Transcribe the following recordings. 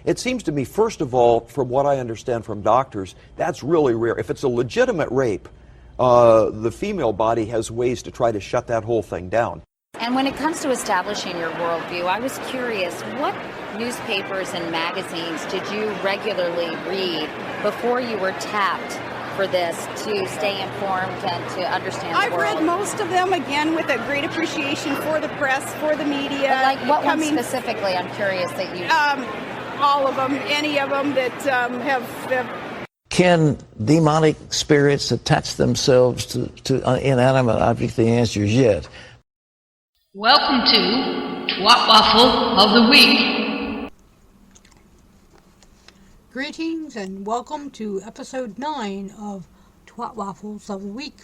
It seems to me, first of all, from what I understand from doctors, that's really rare. If it's a legitimate rape, the female body has ways to try to shut that whole thing down. And when it comes to establishing your worldview, I was curious, what newspapers and magazines did you regularly read before you were tapped for this to stay informed and to understand the world? I've read most of them, again, with a great appreciation for the press, for the media. But like what ones specifically, I'm curious that you... all of them, any of them that have... Can demonic spirits attach themselves to inanimate objects? The answer is yes. Welcome to Twat Waffle of the Week. Greetings and welcome to episode 9 of Twat Waffles of the Week.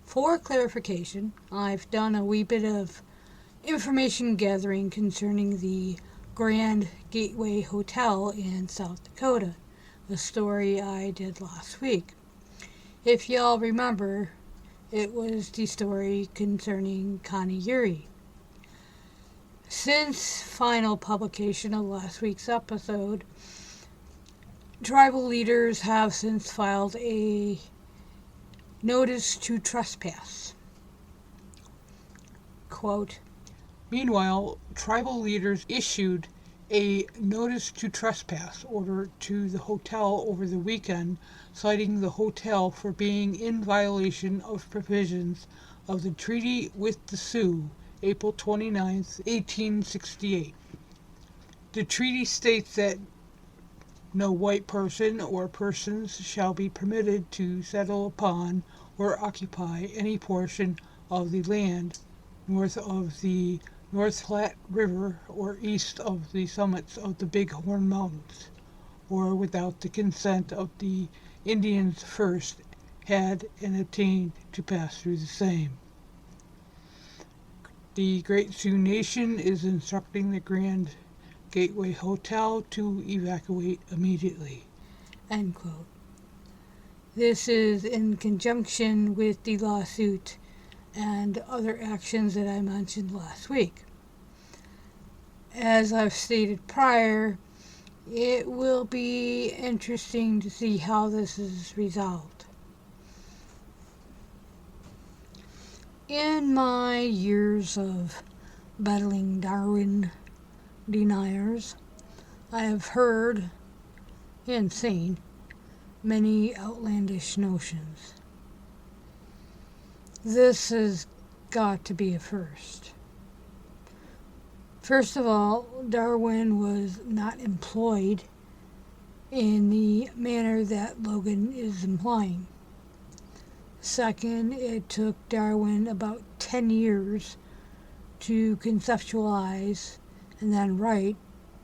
For clarification, I've done a wee bit of information gathering concerning the Grand Gateway Hotel in South Dakota, a story I did last week. If y'all remember, it was the story concerning Connie Yuri. Since final publication of last week's episode, tribal leaders have since filed a notice to trespass. Quote, meanwhile, tribal leaders issued a notice to trespass order to the hotel over the weekend, citing the hotel for being in violation of provisions of the Treaty with the Sioux, April 29, 1868. The treaty states that no white person or persons shall be permitted to settle upon or occupy any portion of the land north of the North Platte River or east of the summits of the Big Horn Mountains, or without the consent of the Indians first had and obtained to pass through the same. The Great Sioux Nation is instructing the Grand Gateway Hotel to evacuate immediately. End quote. This is in conjunction with the lawsuit and other actions that I mentioned last week. As I've stated prior, it will be interesting to see how this is resolved. In my years of battling Darwin deniers, I have heard and seen many outlandish notions. This has got to be a first. First of all, Darwin was not employed in the manner that Logan is implying. Second, it took Darwin about 10 years to conceptualize and then write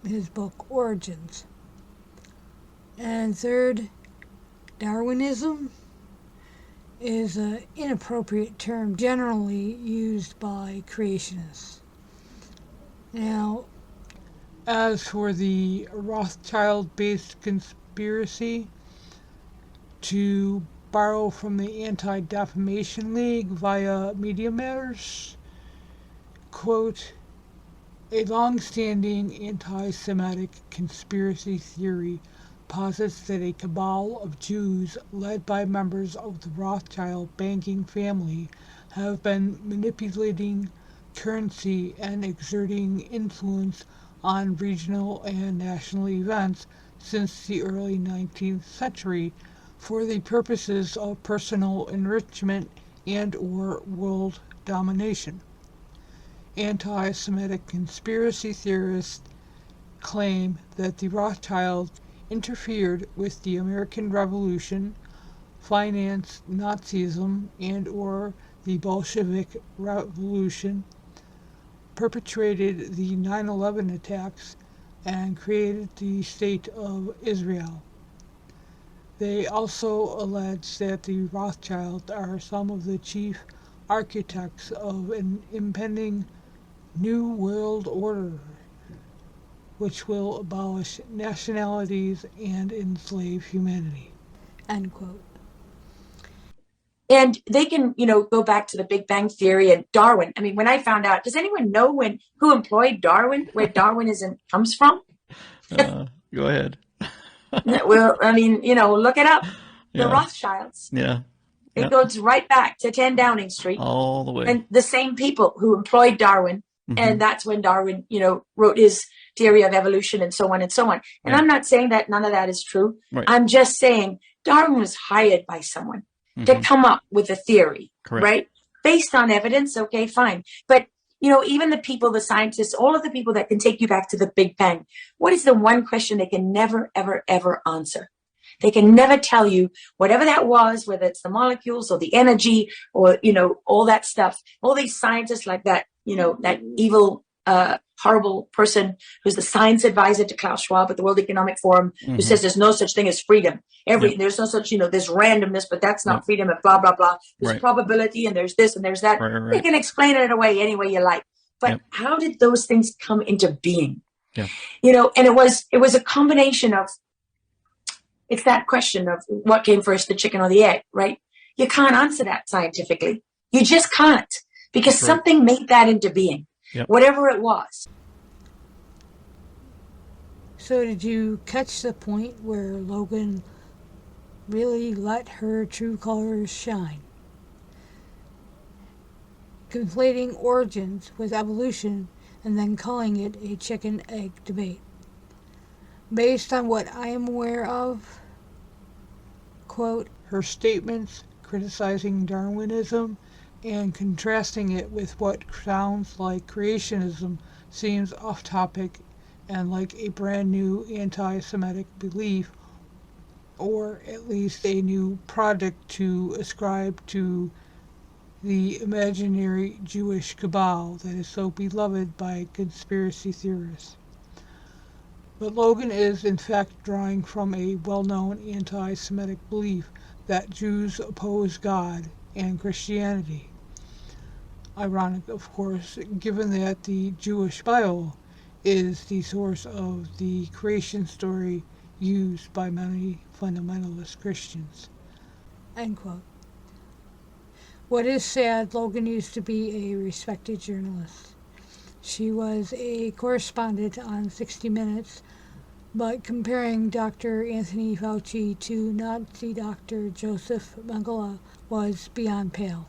his book Origins. And third, Darwinism is an inappropriate term generally used by creationists. Now, as for the Rothschild-based conspiracy to borrow from the Anti-Defamation League via Media Matters, quote, a long-standing anti-Semitic conspiracy theory posits that a cabal of Jews led by members of the Rothschild banking family have been manipulating currency and exerting influence on regional and national events since the early 19th century for the purposes of personal enrichment and or world domination. Anti-Semitic conspiracy theorists claim that the Rothschilds interfered with the American Revolution, financed Nazism and or the Bolshevik Revolution, perpetrated the 9/11 attacks, and created the State of Israel. They also allege that the Rothschilds are some of the chief architects of an impending New World Order, which will abolish nationalities and enslave humanity. End quote. And they can, go back to the Big Bang Theory and Darwin. I mean, when I found out, does anyone know who employed Darwin, where Darwinism comes from? Go ahead. Well, I mean, look it up. The Yeah. Rothschilds. Yeah. It goes right back to 10 Downing Street. All the way. And the same people who employed Darwin. And that's when Darwin, wrote his theory of evolution and so on and so on. And I'm not saying that none of that is true. Right. I'm just saying Darwin was hired by someone to come up with a theory, Correct. right? Based on evidence. Okay, fine. But, even the people, the scientists, all of the people that can take you back to the Big Bang, what is the one question they can never, ever, ever answer? They can never tell you whatever that was, whether it's the molecules or the energy or, all that stuff. All these scientists like that, that evil, horrible person who's the science advisor to Klaus Schwab at the World Economic Forum, who says there's no such thing as freedom. There's no such, there's randomness, but that's not freedom and blah, blah, blah. There's probability and there's this and there's that. Right. You can explain it away any way you like. But how did those things come into being? Yeah. And it was a combination of, it's that question of what came first, the chicken or the egg, right? You can't answer that scientifically. You just can't, because something made that into being, whatever it was. So did you catch the point where Logan really let her true colors shine? Conflating origins with evolution and then calling it a chicken-egg debate. Based on what I am aware of, quote, Her statements criticizing Darwinism and contrasting it with what sounds like creationism seems off topic and like a brand new anti-Semitic belief, or at least a new product to ascribe to the imaginary Jewish cabal that is so beloved by conspiracy theorists. But Logan is in fact drawing from a well-known anti-Semitic belief that Jews oppose God and Christianity. Ironic, of course, given that the Jewish Bible is the source of the creation story used by many fundamentalist Christians. End quote. What is sad, Logan used to be a respected journalist. She was a correspondent on 60 Minutes, but comparing Dr. Anthony Fauci to Nazi Dr. Joseph Mengele was beyond pale.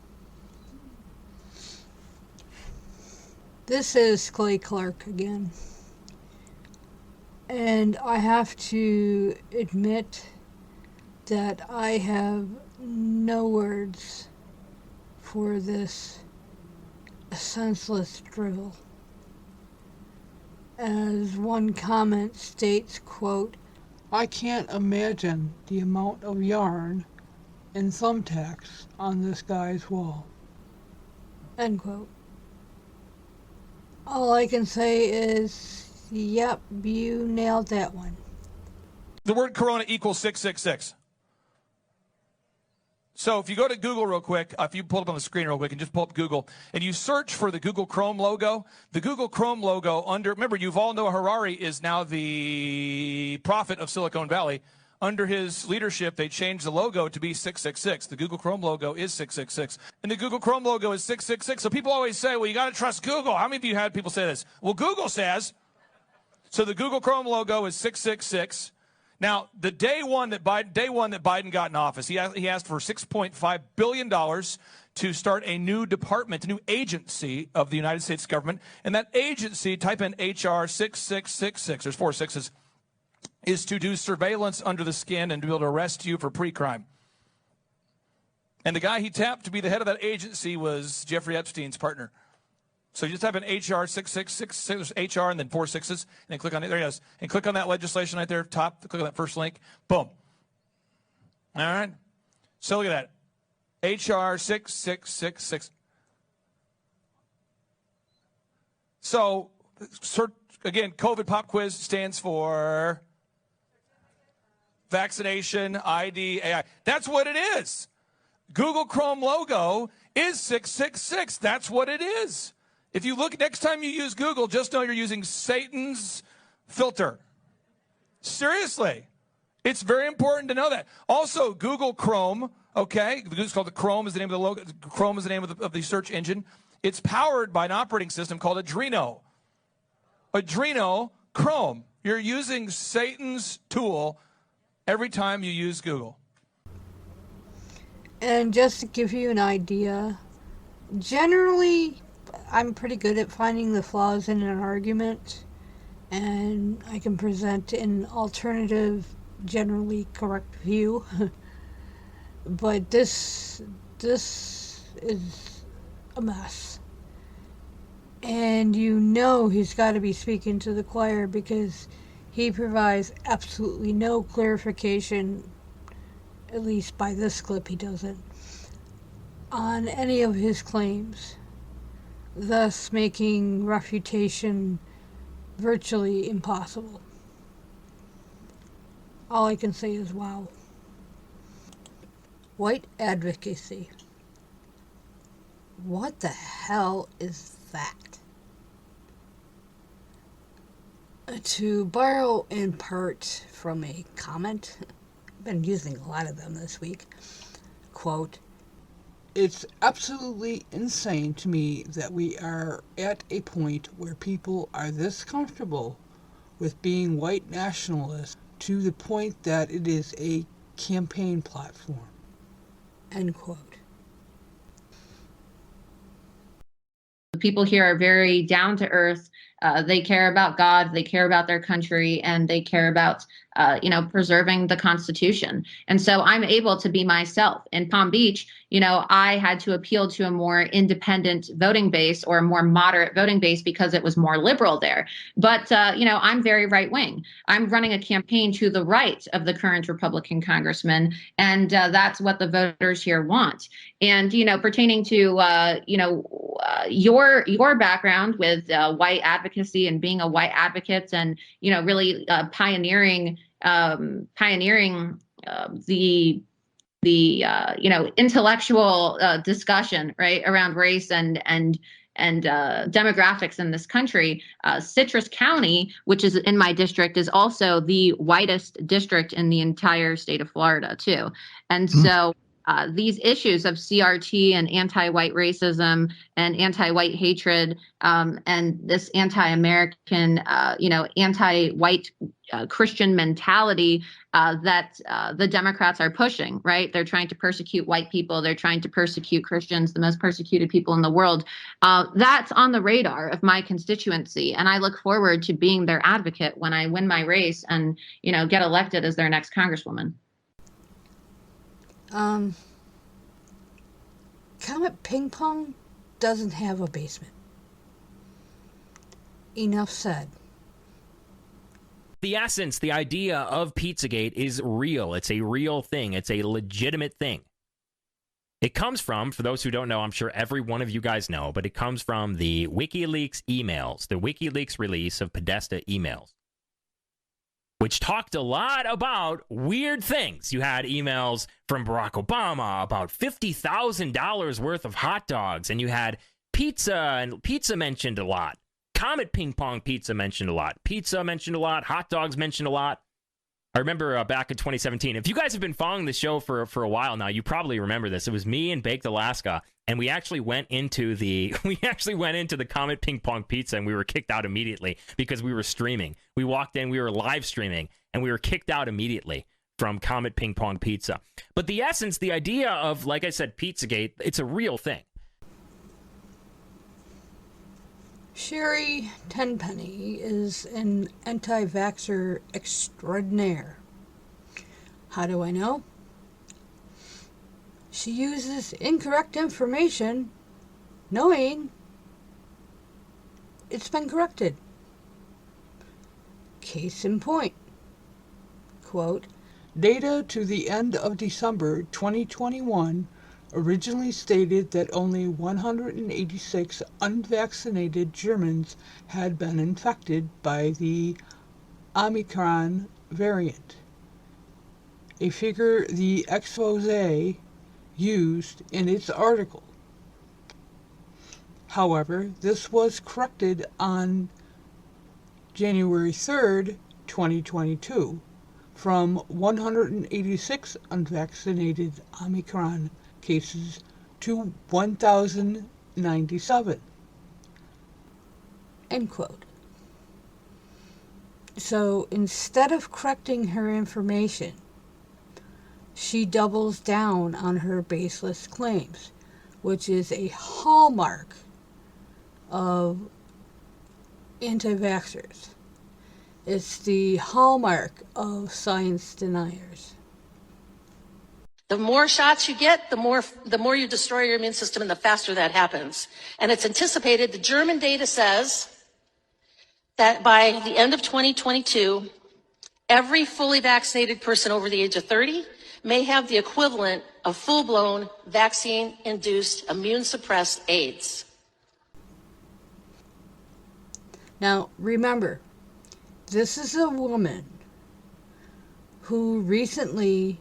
This is Clay Clark again. And I have to admit that I have no words for this senseless drivel. As one comment states, quote, I can't imagine the amount of yarn and thumbtacks on this guy's wall. End quote. All I can say is, yep, you nailed that one. The word corona equals 666. So if you go to Google real quick, if you pull it up on the screen real quick and just pull up Google, and you search for the Google Chrome logo, the Google Chrome logo remember, Yuval Noah Harari is now the prophet of Silicon Valley. Under his leadership, they changed the logo to be 666. The Google Chrome logo is 666. And the Google Chrome logo is 666. So people always say, well, you got to trust Google. How many of you had people say this? Well, Google says. So the Google Chrome logo is 666. Now, the day one that Biden got in office, he asked for $6.5 billion to start a new department, a new agency of the United States government. And that agency, type in HR 6666, there's 4 sixes, is to do surveillance under the skin and to be able to arrest you for pre-crime. And the guy he tapped to be the head of that agency was Jeffrey Epstein's partner. So you just type in HR 6666, HR and then 4 sixes, and then click on it. There it is. And click on that legislation right there, top. Click on that first link. Boom. All right. So look at that. HR 6666. So, again, COVID pop quiz stands for vaccination, ID, AI. That's what it is. Google Chrome logo is 666. That's what it is. If you look, next time you use Google, just know you're using Satan's filter. Seriously. It's very important to know that. Also, Google Chrome, okay, it's called the Chrome is the name of the logo. Chrome is the name of the search engine. It's powered by an operating system called Adreno. Adreno Chrome. You're using Satan's tool every time you use Google. And just to give you an idea, generally, I'm pretty good at finding the flaws in an argument, and I can present an alternative, generally correct view. But this is a mess. And you know he's got to be speaking to the choir because he provides absolutely no clarification, at least by this clip he doesn't, on any of his claims, thus making refutation virtually impossible. All I can say is wow. White advocacy. What the hell is that? To borrow in part from a comment, I've been using a lot of them this week, quote, It's absolutely insane to me that we are at a point where people are this comfortable with being white nationalists to the point that it is a campaign platform. End quote. The people here are very down to earth. They care about God, they care about their country, and they care about, preserving the Constitution. And so I'm able to be myself. In Palm Beach, I had to appeal to a more independent voting base or a more moderate voting base because it was more liberal there. But, I'm very right wing. I'm running a campaign to the right of the current Republican congressman, and that's what the voters here want. And, pertaining to, your background with white advocacy and being a white advocate and, really pioneering the intellectual discussion, right, around race and demographics in this country. Citrus County, which is in my district, is also the whitest district in the entire state of Florida, too. And so these issues of CRT and anti-white racism and anti-white hatred and this anti-American, anti-white Christian mentality that the Democrats are pushing, right? They're trying to persecute white people. They're trying to persecute Christians, the most persecuted people in the world. That's on the radar of my constituency. And I look forward to being their advocate when I win my race and, get elected as their next congresswoman. Comet Ping Pong doesn't have a basement. Enough said. The essence, the idea of Pizzagate is real. It's a real thing. It's a legitimate thing. It comes from, for those who don't know, I'm sure every one of you guys know, but it comes from the WikiLeaks emails, the WikiLeaks release of Podesta emails, which talked a lot about weird things. You had emails from Barack Obama about $50,000 worth of hot dogs, and you had pizza, and pizza mentioned a lot. Comet Ping Pong Pizza mentioned a lot. Pizza mentioned a lot. Hot dogs mentioned a lot. I remember back in 2017, if you guys have been following the show for a while now, you probably remember this. It was me and Baked Alaska, and we actually went into the Comet Ping Pong Pizza, and we were kicked out immediately because we were streaming. We walked in, we were live streaming, and we were kicked out immediately from Comet Ping Pong Pizza. But the essence, the idea of, like I said, Pizzagate, it's a real thing. Sherry Tenpenny is an anti-vaxxer extraordinaire. How do I know? She uses incorrect information, knowing it's been corrected. Case in point. Quote, Data to the end of December 2021 originally stated that only 186 unvaccinated Germans had been infected by the Omicron variant, a figure the expose used in its article. However, this was corrected on January 3rd, 2022, from 186 unvaccinated Omicron cases to 1,097. End quote. So instead of correcting her information, she doubles down on her baseless claims, which is a hallmark of anti-vaxxers. It's the hallmark of science deniers. The more shots you get, the more you destroy your immune system, and the faster that happens. And it's anticipated. The German data says that by the end of 2022, every fully vaccinated person over the age of 30 may have the equivalent of full-blown vaccine-induced immune-suppressed AIDS. Now, remember, this is a woman who recently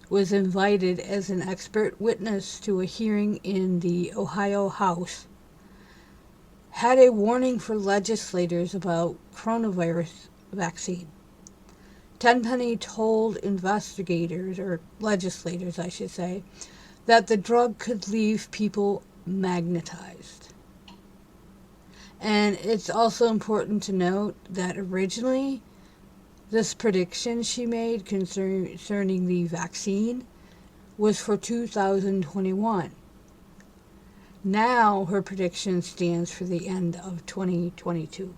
was invited as an expert witness to a hearing in the Ohio House, had a warning for legislators about coronavirus vaccine. Tenpenny told investigators, or legislators I should say, that the drug could leave people magnetized. And it's also important to note that originally this prediction she made concerning the vaccine was for 2021. Now her prediction stands for the end of 2022.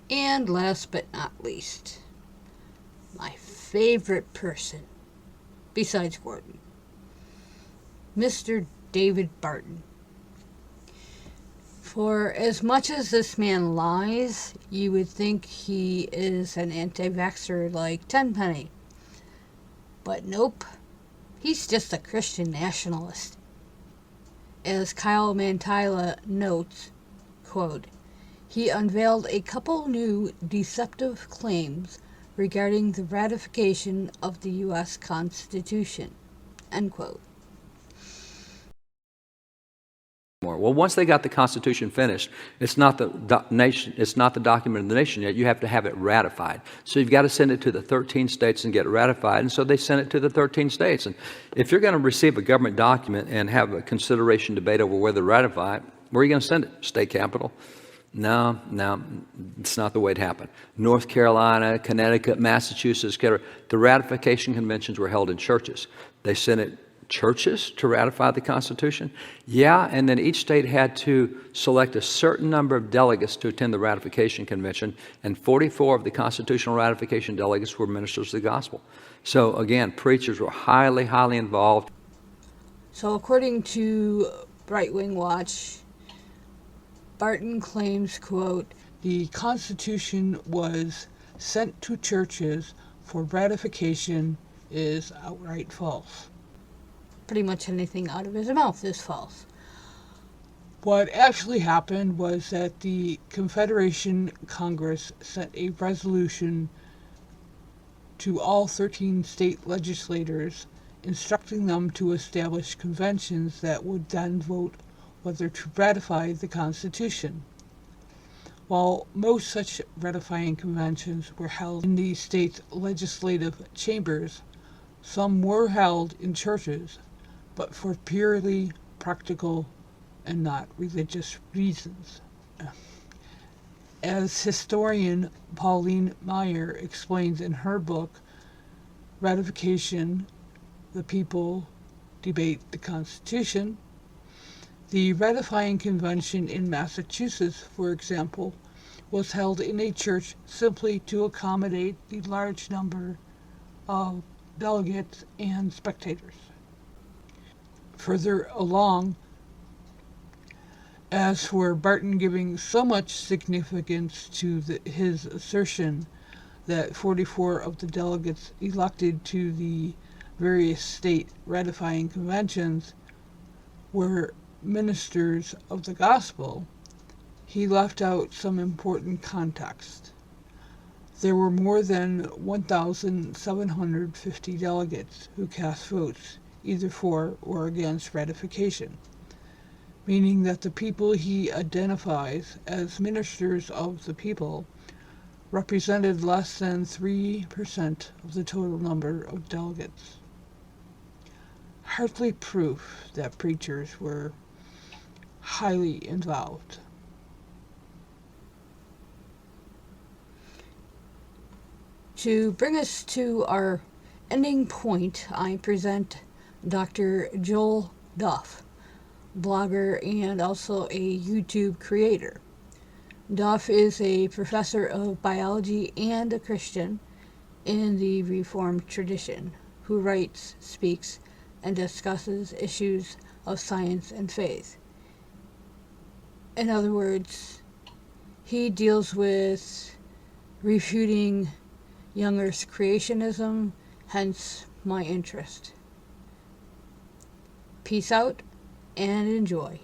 And last but not least, my favorite person, besides Gordon, Mr. David Barton. For as much as this man lies, you would think he is an anti-vaxxer like Tenpenny. But nope, he's just a Christian nationalist. As Kyle Mantila notes, quote, he unveiled a couple new deceptive claims regarding the ratification of the U.S. Constitution, end quote. Well, once they got the Constitution finished, it's not the nation. It's not the document of the nation yet. You have to have it ratified. So you've got to send it to the 13 states and get it ratified. And so they sent it to the 13 states. And if you're going to receive a government document and have a consideration debate over whether to ratify it, where are you going to send it? State capitol? No, it's not the way it happened. North Carolina, Connecticut, Massachusetts, the ratification conventions were held in churches. They sent it churches to ratify the Constitution? Yeah, and then each state had to select a certain number of delegates to attend the ratification convention, and 44 of the constitutional ratification delegates were ministers of the gospel. So again, preachers were highly, highly involved. So according to Right Wing Watch, Barton claims, quote, the Constitution was sent to churches for ratification is outright false. Pretty much anything out of his mouth is false. What actually happened was that the Confederation Congress sent a resolution to all 13 state legislators instructing them to establish conventions that would then vote whether to ratify the Constitution. While most such ratifying conventions were held in the state's legislative chambers, some were held in churches, but for purely practical and not religious reasons. As historian Pauline Maier explains in her book, Ratification, the People Debate the Constitution, the ratifying convention in Massachusetts, for example, was held in a church simply to accommodate the large number of delegates and spectators. Further along, as for Barton giving so much significance to his assertion that 44 of the delegates elected to the various state ratifying conventions were ministers of the gospel, he left out some important context. There were more than 1,750 delegates who cast votes either for or against ratification, meaning that the people he identifies as ministers of the people represented less than 3% of the total number of delegates. Hardly proof that preachers were highly involved. To bring us to our ending point, I present Dr. Joel Duff, blogger and also a YouTube creator. Duff is a professor of biology and a Christian in the Reformed tradition who writes, speaks, and discusses issues of science and faith. In other words, he deals with refuting young Earth creationism, hence my interest. Peace out and enjoy.